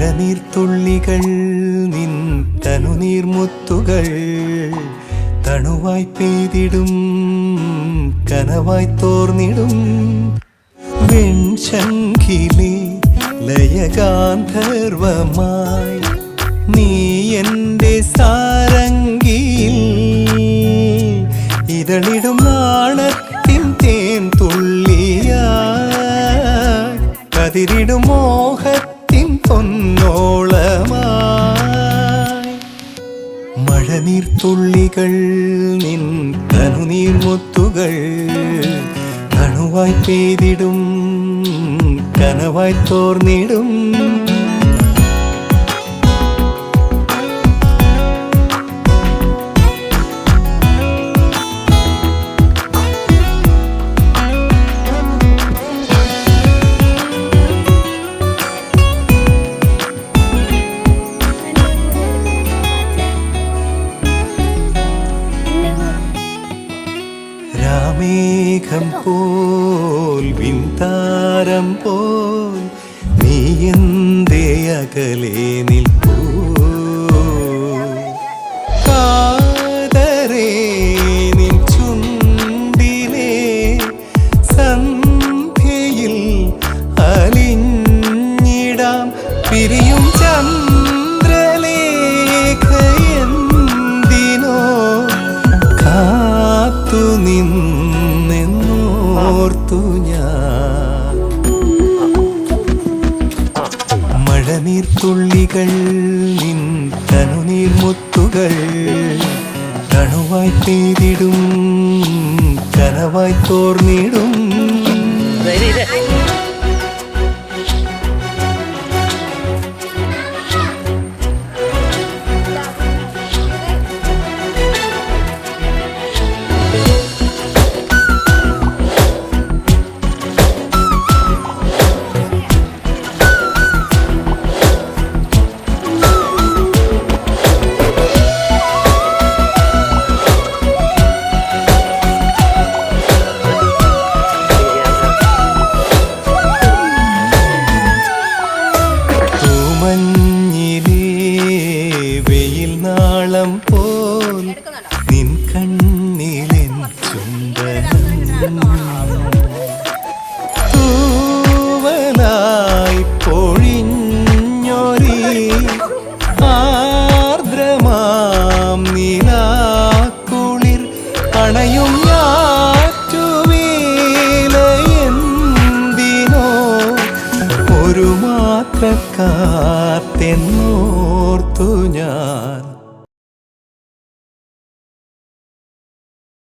മഴനീർത്തുള്ളികൾ നിൻ തനുനീർമുത്തുകൾ തണുവായി പെയ്തിടും കനവായി തോർന്നിടും വെൺശംഖിലെ ലയഗാന്ധർവമായി നീ എൻ്റെ സാരംഗിയിൽ ഇതളിടും നാണത്തിൻ തേൻ തുള്ളിയായി കതിരിടും മോഹത്തിൻ പൊന്നോളമായി മഴനീർത്തുള്ളികൾ നിൻ തനുനീർമുത്തുകൾ തണുവായി പെയ്തിടും കനവായി തോർന്നിടും രാമേഘം പോൽ വിൺതാരം പോൽ നീ എന്തേ അകലെ നിൽപ്പൂ കാതരേ നിൻ ചുണ്ടിലെ സന്ധ്യയിൽ അലിഞ്ഞിടാം പിരിയും ചന്ദ്രലേഖയെന്തിനോ കാത്തു നിന്നോർത്തു ഞാൻ മഴനീർത്തുള്ളികൾ നിൻ തനുനീർമുത്തുകൾ തണുവായി പെയ്തിടും കനവായി തോർന്നിടും